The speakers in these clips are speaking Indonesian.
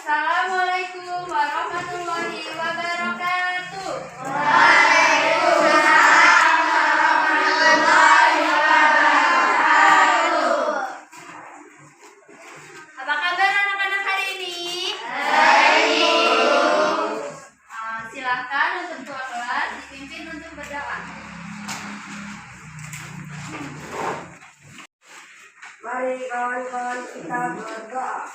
Assalamualaikum warahmatullahi wabarakatuh. Apa kabar anak-anak hari ini? Baik. Silakan untuk ketua kelas dipimpin untuk berdoa. Mari kawan-kawan kita berdoa.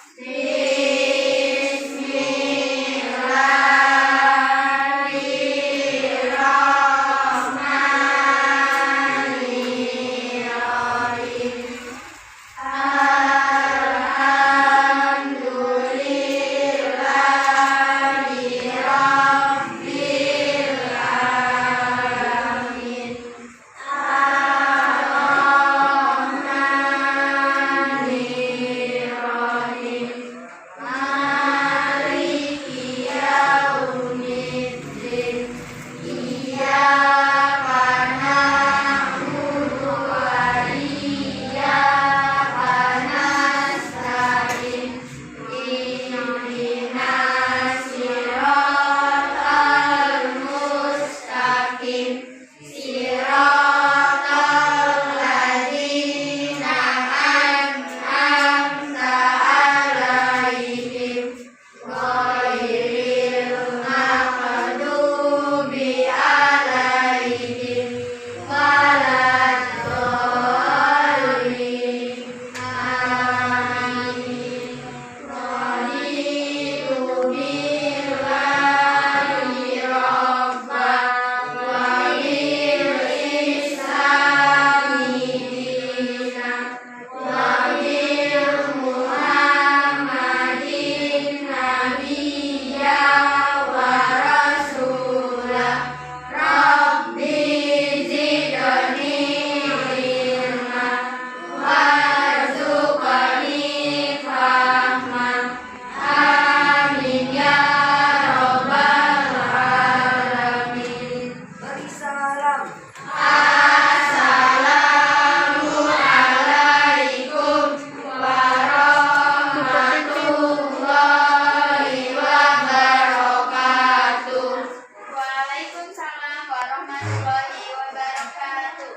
Waalaikumsalam warahmatullahi wabarakatuh.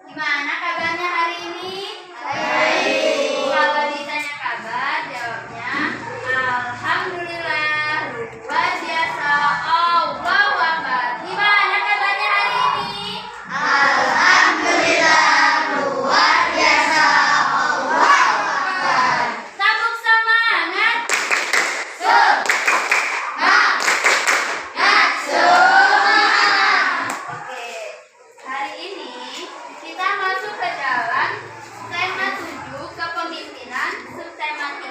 Gimana kabarnya hari ini? Baik. Kalau ditanya kabar, jawabnya alhamdulillah, luar biasa, Allahu Akbar. Gimana kabarnya hari ini? Alhamdulillah, luar biasa, Allahu Akbar. Sabuk semangat. Oke, hari ini kita masuk ke dalam tema 7 kepemimpinan, subtema 3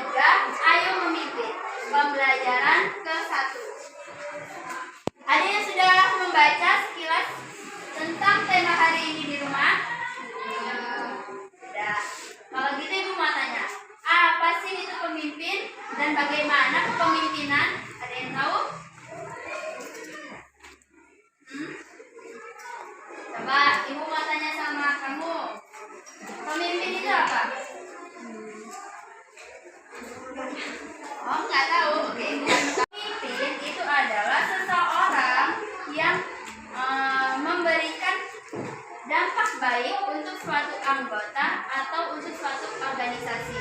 ayo memimpin, pembelajaran ke-1. Ada yang sudah membaca sekilas tentang tema hari ini di rumah? Sudah. Kalau gitu ibu mau tanya, apa sih itu pemimpin dan bagaimana kepemimpinan? Ada yang tahu? Coba ibu mau tanya sama kamu, pemimpin itu apa? Oh, nggak tahu. Oke. Pemimpin itu adalah seseorang yang memberikan dampak baik untuk suatu anggota atau untuk suatu organisasi.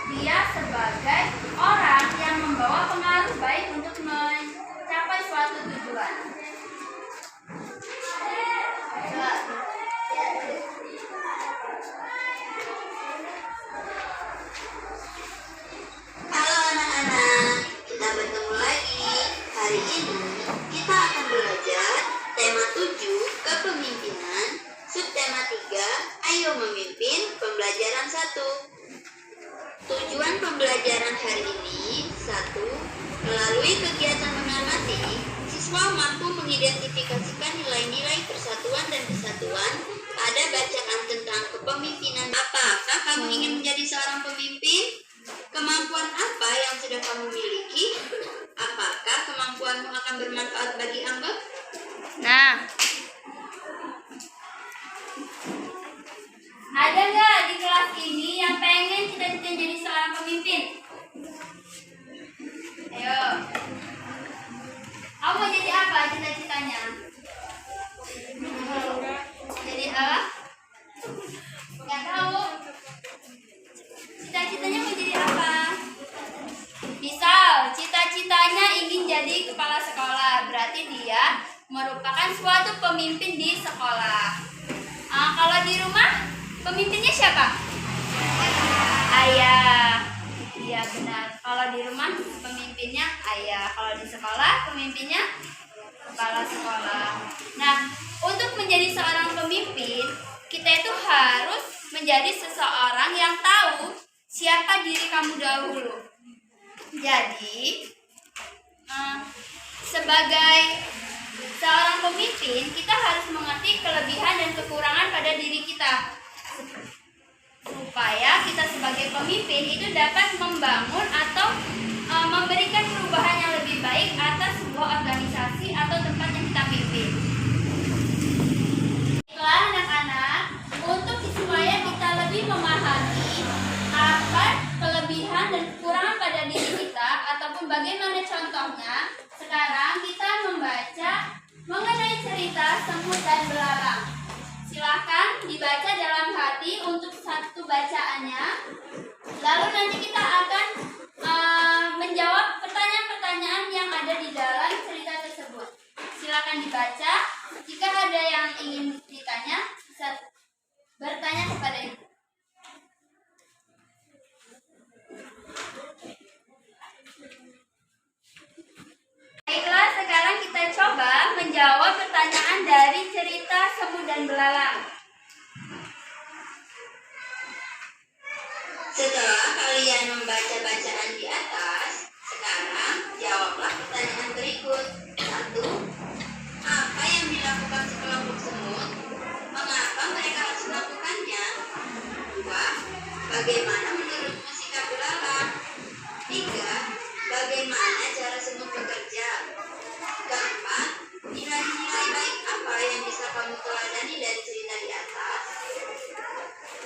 Dia sebagai orang yang membawa pengaruh baik untuk mencapai suatu tujuan. Halo anak-anak, kita bertemu lagi. Hari ini kita akan belajar tema 7 kepemimpinan, subtema 3 ayo memimpin, pembelajaran 1. Tujuan pembelajaran hari ini 1. Melalui kegiatan mengamati, siswa mampu mengidentifikasikan nilai-nilai persatuan dan kesatuan pada bacaan tentang kepemimpinan. Apakah kamu ingin menjadi seorang pemimpin? Kemampuan apa yang sudah kamu miliki? Apakah kemampuanmu akan bermanfaat bagi anggota? Nah, ada nggak di kelas ini yang pengen cita-cita jadi seorang pemimpin? pemimpin di sekolah. Kalau di rumah, pemimpinnya siapa? Ayah. Iya benar. Kalau di rumah pemimpinnya ayah. Kalau di sekolah pemimpinnya kepala sekolah. Nah, untuk menjadi seorang pemimpin, kita itu harus menjadi seseorang yang tahu siapa diri kamu dahulu. Jadi, sebagai seorang pemimpin, kita harus mengerti kelebihan dan kekurangan pada diri kita, supaya kita sebagai pemimpin itu dapat membangun atau memberikan perubahan yang lebih baik atas sebuah organisasi atau tempat yang kita pimpin. Baiklah anak-anak, untuk supaya kita lebih memahami apa kelebihan dan kekurangan pada diri kita ataupun bagaimana contohnya, sekarang kita membaca mengenai cerita semut dan belalang. Silahkan dibaca dalam hati untuk satu bacaannya. Lalu nanti kita akan menjawab pertanyaan-pertanyaan yang ada di dalam cerita tersebut. Silahkan dibaca. Jika ada yang ingin ditanya, bisa bertanya kepada ibu. Baiklah, sekarang kita coba menjawab pertanyaan dari cerita semut dan belalang. Setelah kalian membaca bacaan di atas, sekarang jawablah pertanyaan berikut. 1. Apa yang dilakukan sekelompok semut? Mengapa mereka harus melakukannya? 2. Bagaimana menurutmu sikap belalang? 3. Bagaimana cara semut bekerja? 4. Nilai-nilai baik apa yang bisa kamu teladani dari cerita di atas?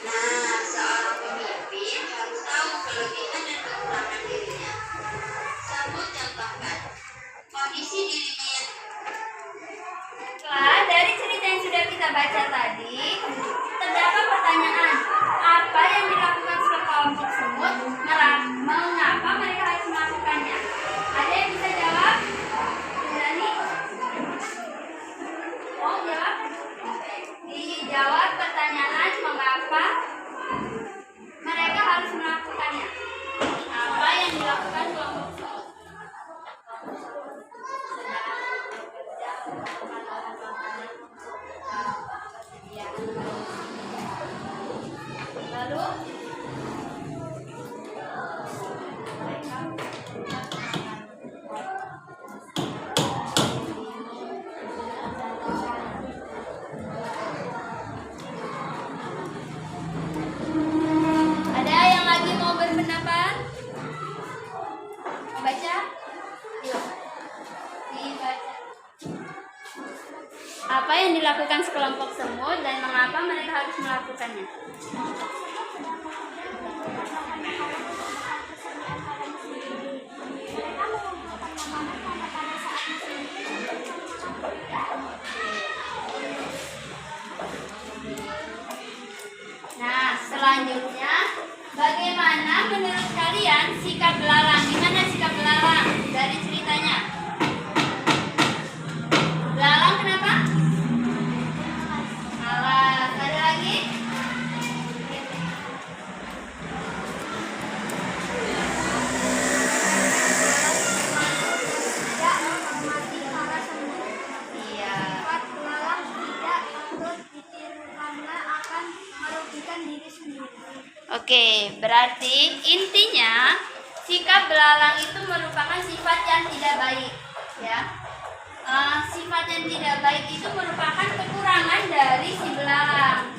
Nah, seorang pemimpin harus tahu kelebihan dan kekurangan dirinya. Semut contohkan kondisi dirinya yang Dari cerita yang sudah kita baca tadi, terdapat pertanyaan, apa yang dilakukan sekelompok semut? Mengapa mereka harus melakukannya? Ada yang bisa jawab? Berani? Oh, jawab? Dijawab pertanyaan mengapa mereka harus melakukannya. Apa yang dilakukan kelompok semut? Lalu ada yang lagi mau berpendapat? Mau baca? Yuk. Dibaca. Apa yang dilakukan sekelompok semut dan mengapa mereka harus melakukannya? Nah, selanjutnya, bagaimana menurut kalian sikap belalang? Gimana sikap belalang dari ceritanya? Belalang kenapa? Malas. Ada lagi? Tidak menghormati para semut. Iya. Belalang tidak patut ditiru karena akan merugikan diri sendiri. Oke, berarti intinya sikap belalang itu merupakan sifat yang tidak baik, ya. Sifat yang tidak baik itu merupakan kekurangan dari si belalang.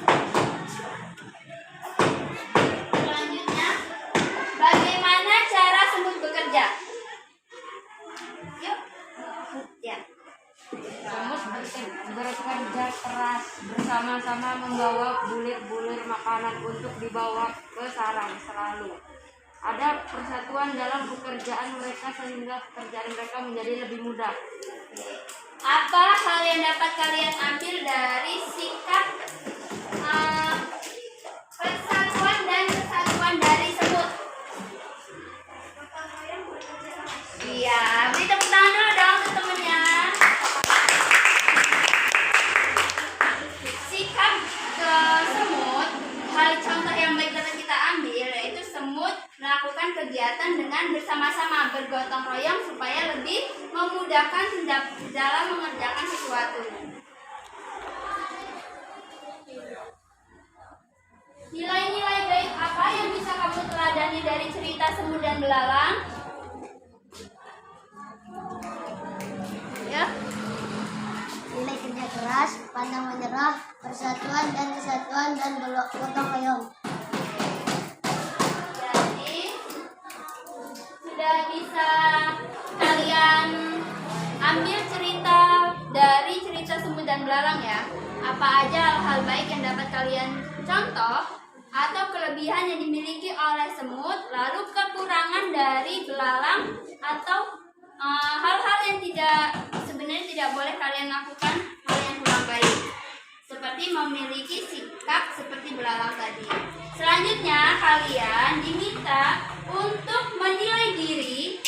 Selanjutnya, bagaimana cara semut bekerja? Yuk, ya. Semut bekerja keras bersama-sama membawa bulir-bulir makanan untuk dibawa ke sarang selalu. Ada persatuan dalam pekerjaan mereka sehingga pekerjaan mereka menjadi lebih mudah. Apa hal yang dapat kalian ambil dari sikap persatuan dan kesatuan dari semut? Iya, beri tepuk tangan dulu dong ke temennya. melakukan kegiatan dengan bersama-sama bergotong royong supaya lebih memudahkan dalam mengerjakan sesuatu. Nilai-nilai baik apa yang bisa kamu teladani dari cerita Semut dan Belalang? Ya. Nilai kerja keras, pantang menyerah, persatuan dan kesatuan, dan gotong royong. Jadi sudah bisa kalian ambil cerita dari cerita Semut dan Belalang ya. Apa aja hal baik yang dapat kalian contoh atau kelebihan yang dimiliki oleh semut, lalu kekurangan dari belalang atau hal-hal yang sebenarnya tidak boleh kalian lakukan, hal yang kurang baik. Seperti memiliki sikap seperti belalang tadi. Selanjutnya kalian diminta untuk menilai diri,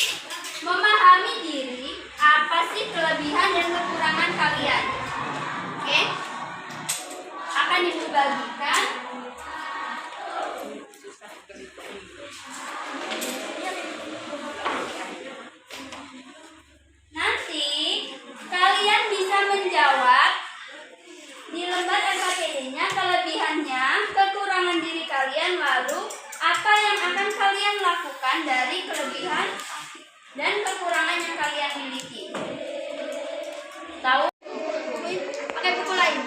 memahami diri, apa sih kelebihan dan kekurangan kalian. Oke? Akan dibagikan nanti kalian bisa menjawab di lembar LKPD-nya kelebihannya, kekurangan diri kalian, lalu apa yang akan kalian lakukan dari kelebihan dan kekurangan yang kalian miliki. Tahu? Pakai buku lain.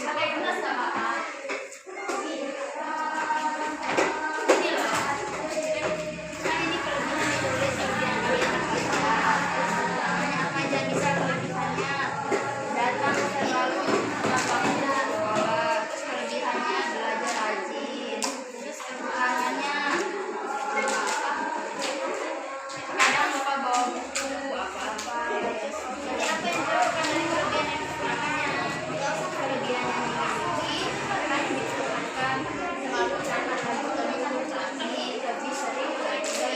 Pakai kertas nggak apa-apa. Ini loh. Kan ini kelebihan ditulis kelebihan kalian apa aja bisa kelebihannya. Datang selalu tepat waktu ke sekolah. Terus kelebihannya belajar rajin. Terus kekurangannya kadang lupa bawa buku apa-apa. Jadi apa yang dilakukan dari kelebihan dan kekurangannya? Kelebihan yang dimiliki akan digunakan selalu dapat tapi lebih sering belajar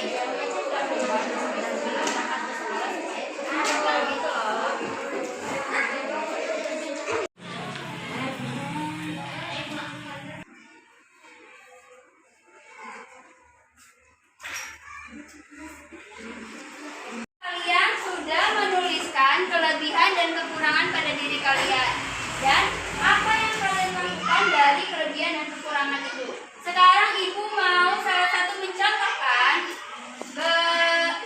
lebih banyak dan berangkat ke sekolah supaya gitu loh. Kalian sudah menuliskan kelebihan dan kekurangan pada diri kalian dan apa yang kalian lakukan dari kelebihan dan kekurangan itu. Sekarang ibu mau salah satu mencontohkan,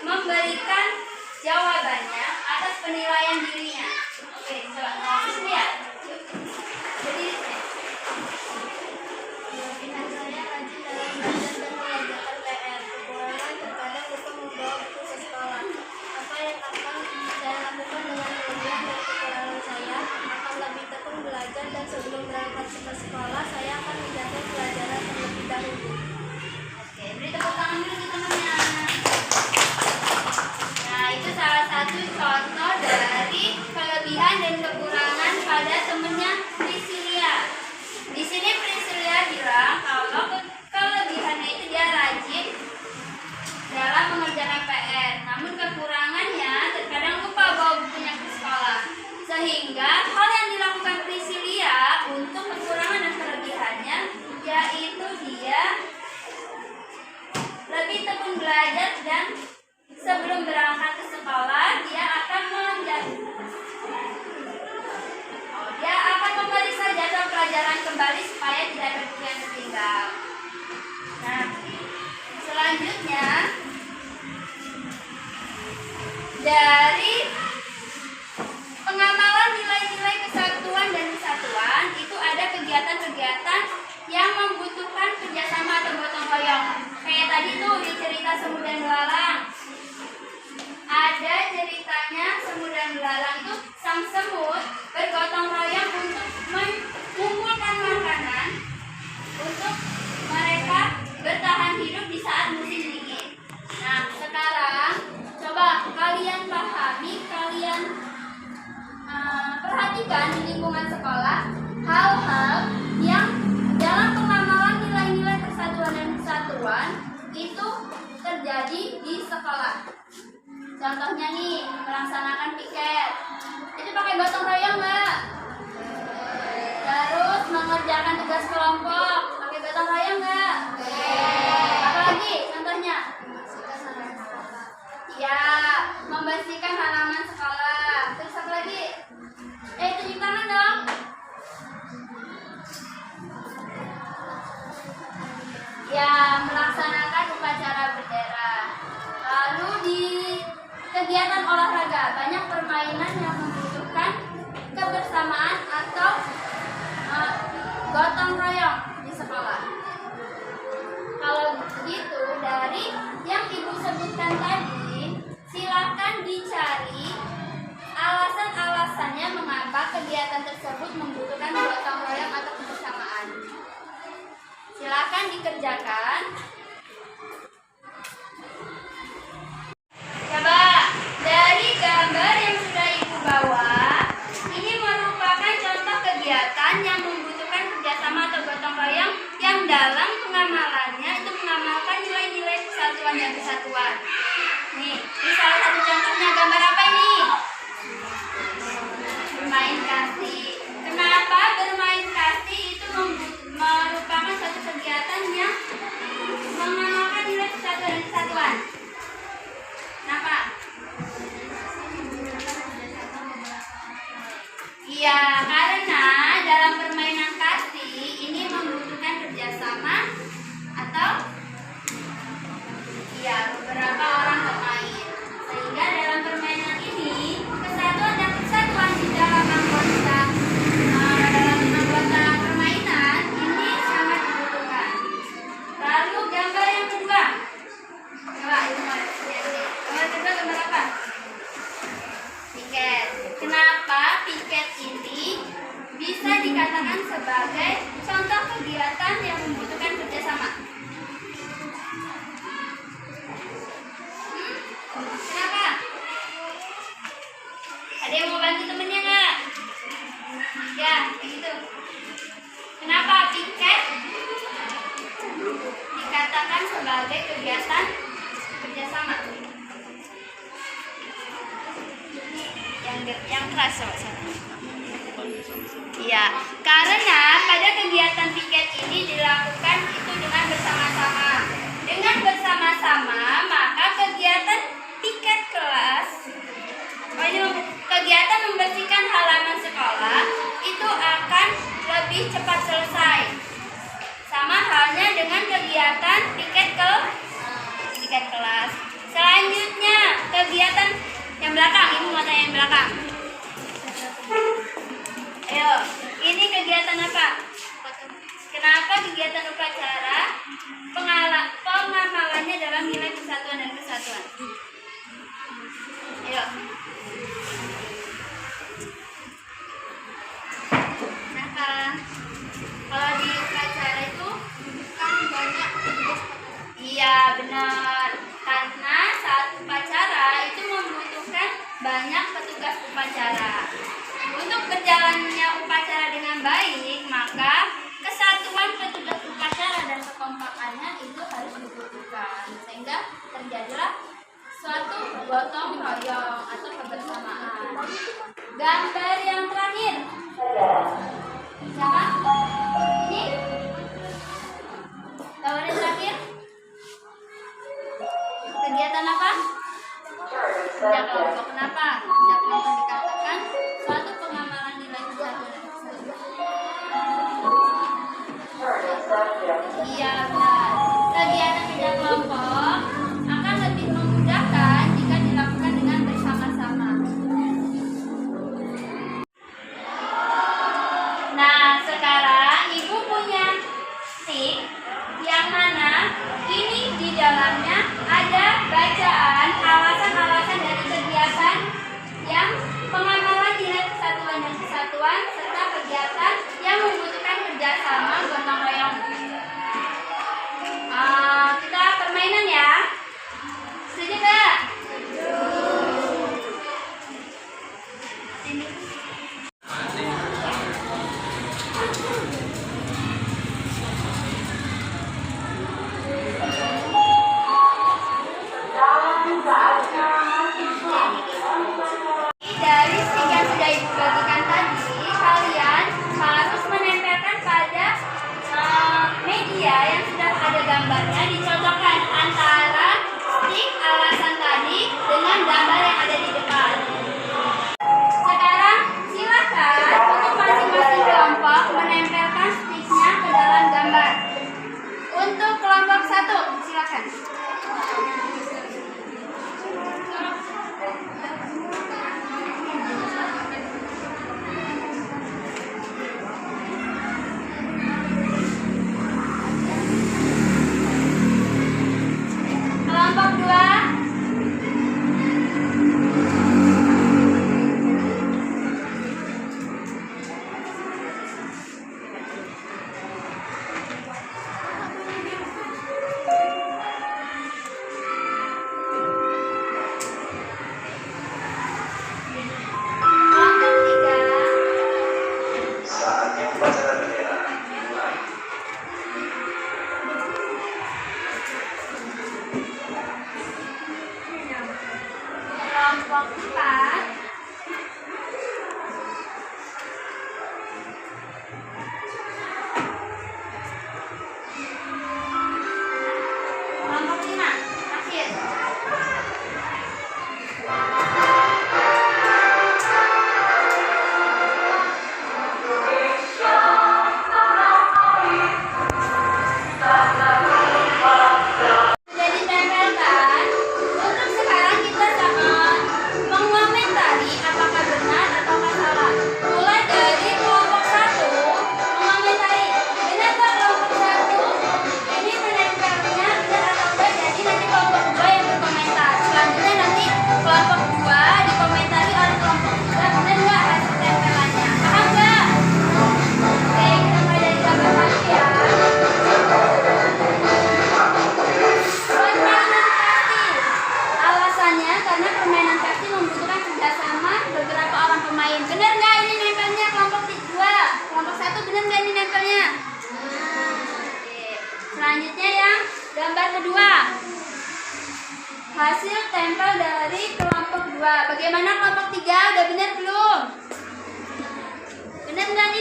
memberikan jawabannya atas penilaian dirinya. Oke, coba lihat. Jadi Kelebihan saya rajin dalam belajar dan mengerjakan PR. Kekurangan terkadang lupa membawa buku ke sekolah. Apa yang akan saya lakukan dengan kelebihan dan kekurangan saya? Akan lebih tekun belajar dan sebelum berangkat ke sekolah saya akan menjaga pelajaran terlebih dahulu. oke, beri tepuk tangan dulu ke temannya. Nah, itu salah satu contoh dari kelebihan dan kekurangan pada temennya Priscilia. Di sini Priscilia bilang kalau kelebihannya itu dia rajin dalam mengerjakan PR, namun kekurangannya terkadang lupa bawa bukunya ke sekolah. Sehingga hal yang dilakukan Priscilia untuk kekurangan dan kelebihannya yaitu dia lebih tekun belajar dan sebelum berangkat ke sekolah dia akan memeriksa jadwal pelajaran kembali supaya tidak ada buku yang tertinggal. Nah, selanjutnya dari pengamalan nilai-nilai kesatuan dan kesatuan itu ada kegiatan-kegiatan yang membutuhkan kerjasama atau gotong royong. Kayak tadi tuh di cerita Semut dan Belalang. Ada ceritanya Semut dan Belalang itu sang semut bergotong royong untuk mengumpulkan makanan untuk mereka bertahan hidup di saat musim dingin. Nah, sekarang coba kalian pahami, kalian perhatikan di lingkungan sekolah hal-hal yang dalam pengamalan nilai-nilai persatuan dan kesatuan itu terjadi di sekolah. Contohnya nih, melaksanakan piket. Itu pakai gotong royong nggak? Terus mengerjakan tugas kelompok, pakai gotong royong nggak? membersihkan halaman sekolah. Terus apa lagi? Tunjuk tangan dong. Ya, melaksanakan upacara bendera. Lalu di kegiatan olahraga banyak permainan yang membutuhkan kebersamaan atau gotong royong di sekolah. Kalau begitu, dari yang ibu sebutkan tadi, silakan dicari alasan-alasannya mengapa kegiatan tersebut membutuhkan gotong royong atau kebersamaan. Silakan dikerjakan. Coba dari gambar yang sudah ibu bawa, ini merupakan contoh kegiatan yang membutuhkan kerjasama atau gotong royong yang dalam pengamalannya itu mengamalkan nilai-nilai kesatuan dan kesatuan. Nih, ini salah satu contohnya. Gambar apa ini? Bermain kasti. Kenapa bermain kasti itu merupakan satu kegiatan yang mengamalkan nilai kesatuan dan kesatuan? Kenapa? Iya, karena dalam permainan kasti ini membutuhkan kerjasama atau beberapa orang bermain. Sehingga dalam permainan ini kesatuan dan kesatuan di dalam anggota permainan ini sangat dibutuhkan. Lalu gambar yang kedua. Coba ibu mau lihat. Gambar kedua gambar apa? Piket. Kenapa piket ini bisa dikatakan sebagai contoh kegiatan yang membutuhkan kerjasama? Kenapa? Ada yang mau bantu temennya nggak? Ya, begitu. Kenapa piket dikatakan sebagai kegiatan kerjasama? Yang keras coba sana. Iya, karena pada kegiatan piket ini dilakukan itu dengan bersama-sama. Dengan bersama-sama, maka kegiatan piket kelas, kegiatan membersihkan halaman sekolah itu akan lebih cepat selesai. Sama halnya dengan kegiatan piket kelas. Selanjutnya, kegiatan yang belakang, ibu mau tanya yang belakang. Ayo, ini kegiatan apa? Kenapa kegiatan upacara pengamalannya dalam nilai kesatuan dan kesatuan? Ayo. Kenapa? Kalau di upacara itu kan banyak. Iya, benar. Karena saat upacara itu membutuhkan banyak petugas upacara. Untuk berjalannya upacara dengan baik, maka kesatuan petugas upacara dan kekompakannya itu harus dibutuhkan, sehingga terjadilah suatu gotong royong atau kebersamaan. Gambar yang terakhir. Siapa? Ini? Gambar yang terakhir? Kegiatan apa? Kerja kelompok. Kenapa? Kerja kelompok dikatakan suatu pengamalan nilai kesatuan dan kesatuan. Iya, benar. Kegiatan kerja kelompok akan lebih memudahkan jika dilakukan dengan bersama-sama.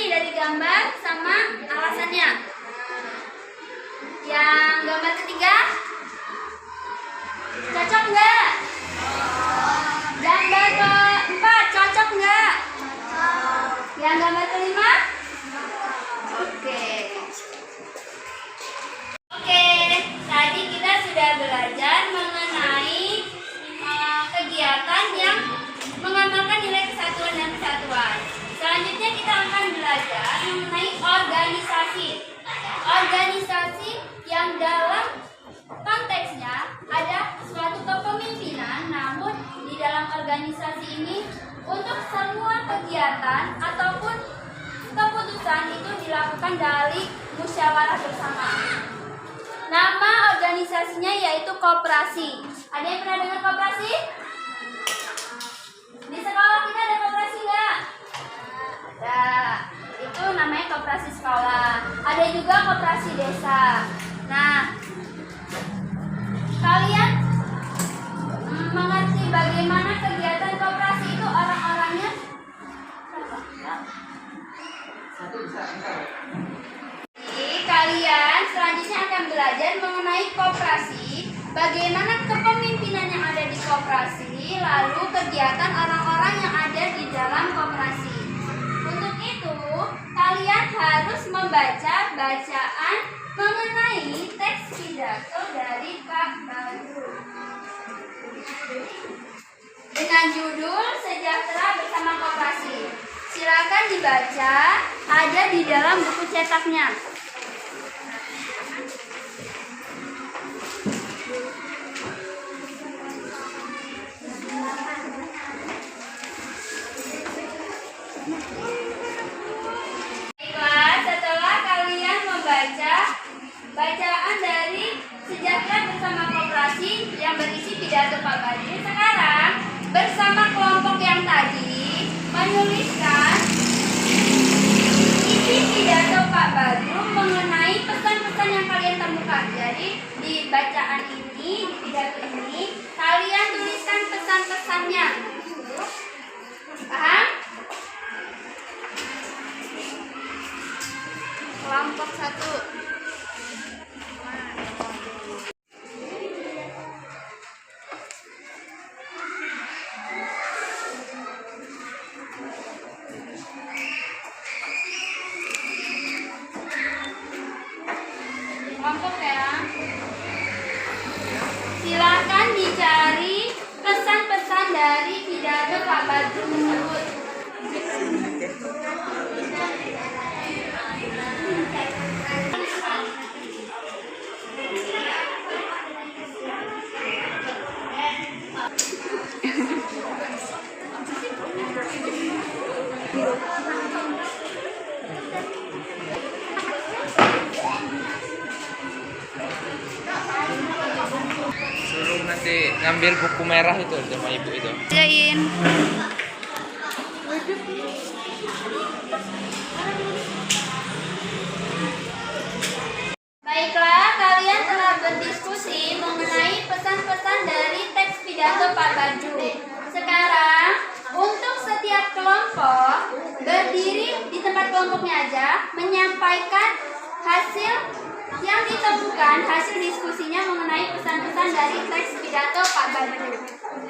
nih dari gambar sama alasannya. Yang gambar ketiga, cocok nggak? Gambar keempat, cocok nggak? Yang gambar kelima? Oke. Oke, tadi kita sudah belajar mengenai kegiatan yang mengamalkan nilai kesatuan dan kesatuan. Selanjutnya kita akan belajar mengenai organisasi. Organisasi yang dalam konteksnya ada suatu kepemimpinan, namun di dalam organisasi ini untuk semua kegiatan ataupun keputusan itu dilakukan dari musyawarah bersama. Nama organisasinya yaitu koperasi. Ada yang pernah dengar koperasi? Di sekolah kita ada koperasi nggak? Ada. Itu namanya koperasi sekolah. Ada juga koperasi desa. Nah, kalian mengerti bagaimana kegiatan koperasi itu orang-orangnya? Jadi, kalian selanjutnya akan belajar mengenai koperasi, bagaimana kepemimpinan yang ada di koperasi, lalu kegiatan orang-orang yang ada di dalam koperasi. Untuk itu, kalian harus membaca bacaan mengenai teks pidato dari Pak Badru dengan judul Sejahtera Bersama Koperasi. Silakan dibaca, ada di dalam buku cetaknya. Baiklah, setelah kalian membaca bacaan dari Sejahtera Bersama Koperasi yang berisi pidato Pak Badru, sekarang bersama kelompok yang tadi menuliskan isi pidato Pak Badru mengenai pesan-pesan yang kalian temukan. Jadi di bacaan ini, di pidato ini, kalian tuliskan pesan-pesannya. Paham? Kelompok 1. Kelompok ya. Silakan dicari pesan-pesan dari pidato Pak Badru tersebut. Suruh nanti ngambil buku merah itu sama ibu itu. Jain. Baiklah, kalian telah berdiskusi mengenai pesan-pesan dari teks pidato Pak Badru. Sekarang, untuk setiap kelompok berdiri di tempat kelompoknya aja, menyampaikan hasil yang ditemukan, hasil diskusinya mengenai pesan-pesan dari teks pidato Pak Badru.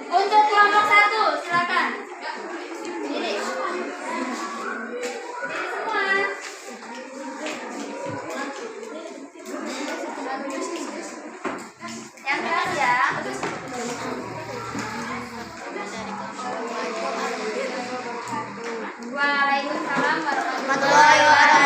Untuk kelompok 1, silakan. Berdiri. Berdiri semua. Yang keras ya. Waalaikumsalam warahmatullahi wabarakatuh.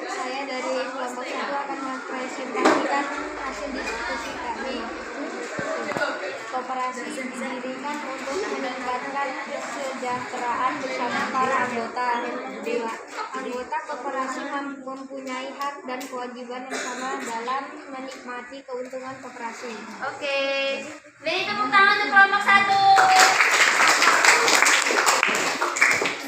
Saya dari kelompok 1 akan mempresentasikan hasil diskusi kami. Koperasi didirikan untuk meningkatkan kesejahteraan bersama para anggota. Anggota koperasi mempunyai hak dan kewajiban yang sama dalam menikmati keuntungan koperasi. Oke. Beri tepuk tangan untuk kelompok 1.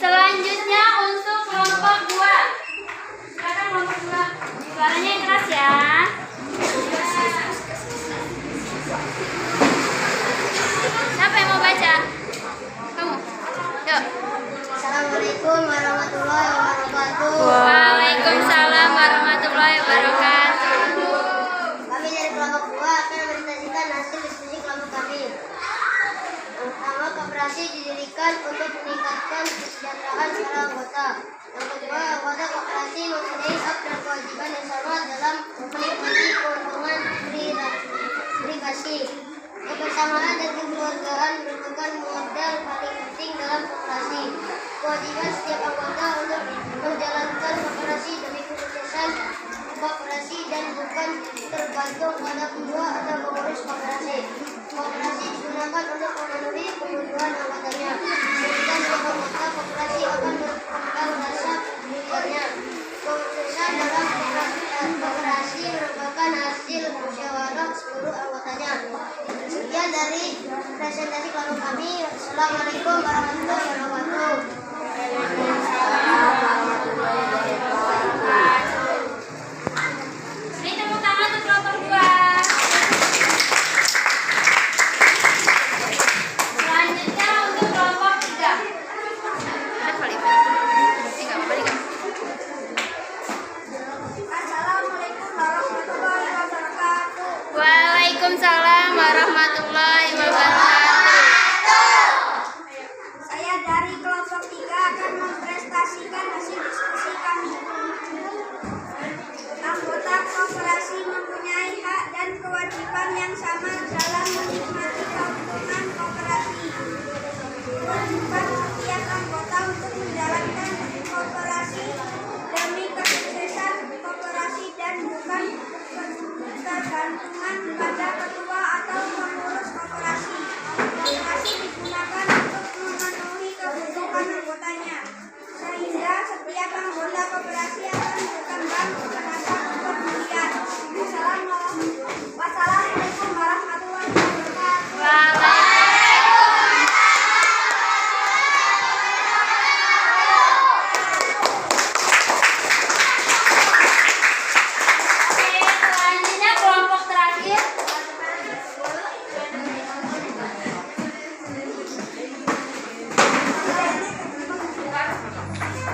Selanjutnya untuk kelompok 2. Silakan kelompok 2. Suaranya yang keras ya. koperasi didirikan untuk meningkatkan kesejahteraan para anggota. Yang kedua, anggota koperasi mempunyai hak dan kewajiban yang sama dalam menikmati keuntungan privasi. Kebersamaan dan kekeluargaan merupakan modal paling penting dalam koperasi. Kewajiban setiap anggota untuk menjalankan koperasi demi kesuksesan koperasi dan bukan tergantung pada ketua atau pengurus koperasi. Koperasi digunakan untuk memenuhi kebutuhan anggotanya, sehingga setiap anggota koperasi akan berkembang rasa pendiriannya. Kesuksesan dalam koperasi merupakan hasil musyawarah seluruh anggotanya. Sekian dari presentasi kelompok kami. Assalamualaikum warahmatullahi wabarakatuh. Beri tepuk tangan untuk kelompok 2. Selanjutnya untuk kelompok 3. Assalamualaikum warahmatullahi wabarakatuh. Waalaikumsalam warahmatullahi wabarakatuh. Saya dari kelompok 3 akan mempresentasikan hasil diskusi kami. Anggota koperasi mempunyai hak dan kewajiban yang sama dalam menikmati keuntungan koperasi. Kewajiban setiap anggota untuk menjalankan koperasi demi kesuksesan koperasi dan bukan tergantungan pada ketua atau pengurus koperasi. Koperasi digunakan untuk memenuhi kebutuhan anggotanya, sehingga setiap anggota koperasi akan berkembang merasa kepedulian. Wassalamualaikum warahmatullahi wabarakatuh. Oke, selanjutnya kelompok terakhir.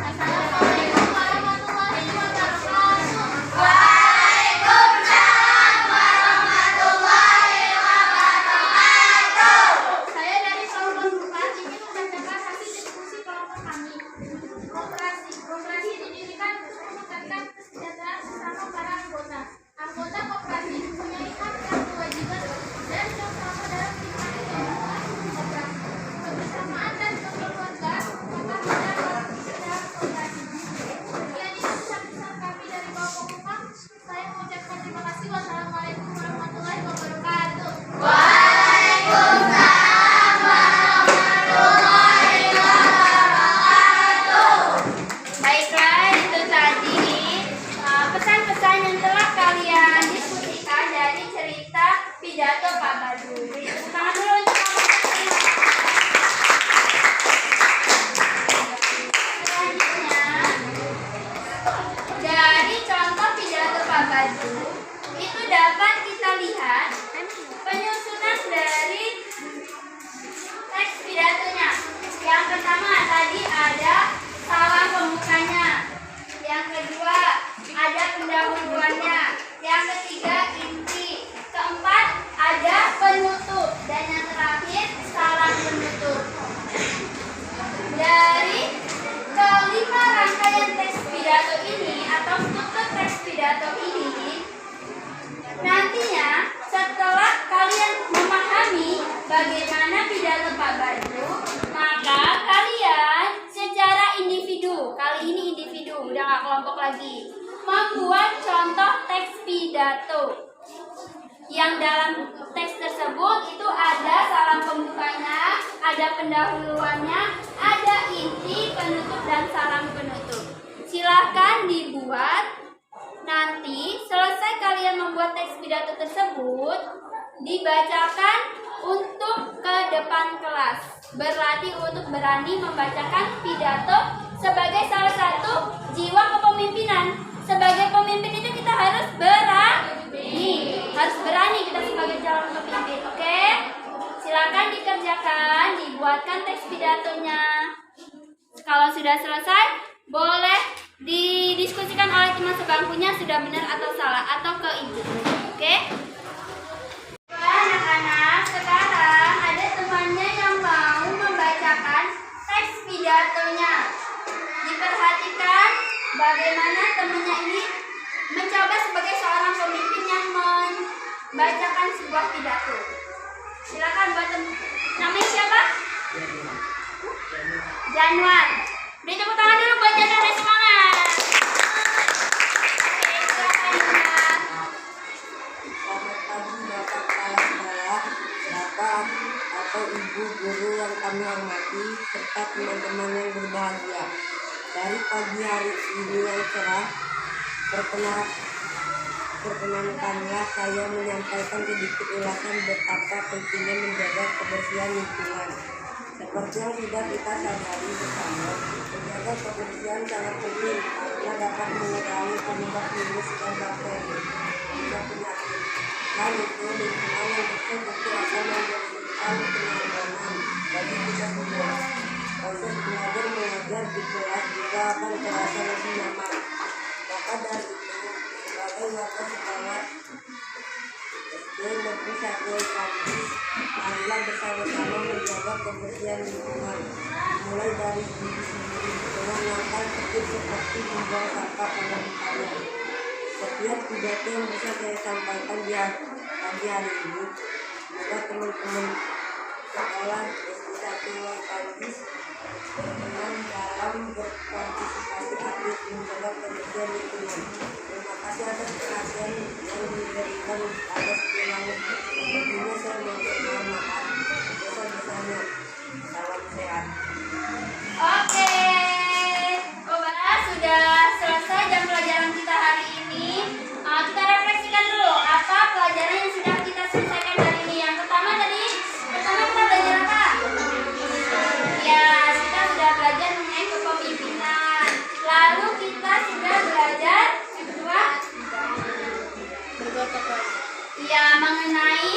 Assalamualaikum warahmatullahi wabarakatuh. Waalaikumsalam warahmatullahi wabarakatuh. Saya dari kelompok 4 ingin membacakan hasil diskusi kelompok kami. Koperasi didirikan untuk meningkatkan kesejahteraan bersama para anggota. Anggota koperasi mempunyai hak dan kewajiban dan yang sama dalam menikmati keuntungan koperasi. Kebersamaan dan kekeluargaan merupakan modal dalam kesejahteraan koperasi. Sekian itu pesan-pesan kami dari kelompok 4. Saya mengucapkan terima kasih. Wassalamualaikum warahmatullahi wabarakatuh. Waalaikumsalam warahmatullahi wabarakatuh. Baiklah, itu tadi pesan-pesan yang telah kalian diskusikan dari cerita pidato Pak Badu. Beri tepuk tangan dulu untuk selanjutnya, dari contoh pidato Pak Badu itu dapat kita lihat penyusunan dari teks pidatonya. Yang pertama tadi ada salam pembukanya. Yang kedua ada pendahuluannya. Yang ketiga inti. Keempat ada penutup. Dan yang terakhir salam penutup. Dari kelima rangkaian teks pidato ini atau struktur teks pidato ini, nantinya setelah kalian memahami bagaimana pidato Pak Badu, maka kalian secara individu, kali ini individu, udah gak kelompok lagi, membuat contoh teks pidato. Yang dalam teks tersebut itu ada salam pembukanya, ada pendahuluannya, ada inti, penutup, dan salam penutup. Silahkan dibuat. Nanti selesai kalian membuat teks pidato tersebut, dibacakan untuk ke depan kelas. Berlatih untuk berani membacakan pidato sebagai salah satu jiwa kepemimpinan. Sebagai pemimpin itu kita harus berani. Harus berani kita sebagai calon pemimpin. Oke? Silakan dikerjakan, dibuatkan teks pidatonya. Kalau sudah selesai, boleh didiskusikan oleh teman sebangkunya sudah benar atau salah, atau ke ibu. Oke? Anak-anak, sekarang ada temannya yang mau membawakan sebuah pidato. Silakan buat namanya siapa? Januar. Beri tepuk tangan dulu buat Januar, semangat. Oke, silakan Januar. Selamat pagi Bapak Kepala Sekolah, Bapak atau Ibu guru yang kami hormati, serta teman-teman yang berbahagia. Dari pagi hari ini yang cerah, perkenankanlah saya menyampaikan sedikit ulasan betapa pentingnya menjaga kebersihan lingkungan. Seperti yang sudah kita sadari bersama, menjaga kebersihan sangat penting karena dapat mengurangi penyebab virus dan bakteri hingga penyakit. Selain itu, lingkungan yang bersih tentu akan memberikan kenyamanan bagi kita semua. Proses belajar mengajar di kelas juga akan terasa lebih nyaman. Maka dari itu, sebagai warga sekolah SD Negeri 1 Kampus, marilah bersama-sama menjaga kebersihan lingkungan, mulai dari diri sendiri dengan langkah kecil seperti membuang sampah pada tempatnya. Setiap pidato yang bisa saya sampaikan di pagi hari ini, semoga teman-teman sekolah SD 1 Kampus berkenan dalam berpartisipasi aktif menjaga kebersihan lingkungan. Terima kasih atas perhatian yang diberikan atas penanganan. Tentunya saya mohon maaf sebesar-besarnya. Salam sehat. Oke, Coba sudah selesai jam pelajaran kita hari ini. Kita refleksikan dulu apa pelajaran yang sudah kita selesaikan hari ini. Yang pertama kita belajar apa? Ya, kita sudah belajar mengenai kepemimpinan. Lalu kita sudah belajar yang kedua, ya, mengenai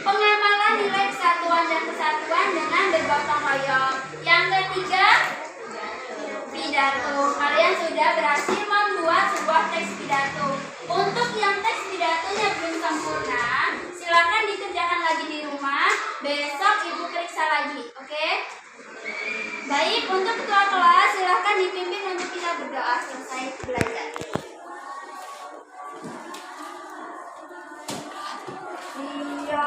pengamalan nilai kesatuan dan kesatuan dengan bergotong royong. Yang ketiga, pidato. Kalian sudah berhasil membuat sebuah teks pidato. Untuk yang teks pidatonya belum sempurna, silakan dikerjakan lagi di rumah. Besok ibu periksa lagi, oke? Baik, untuk ketua kelas silakan dipimpin untuk kita berdoa selesai belajar. Iya.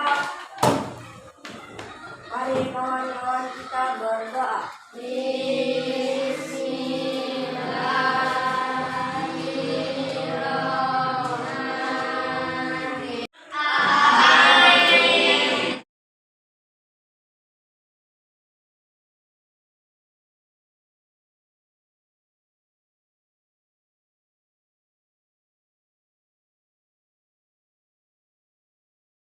Mari kawan-kawan kita berdoa.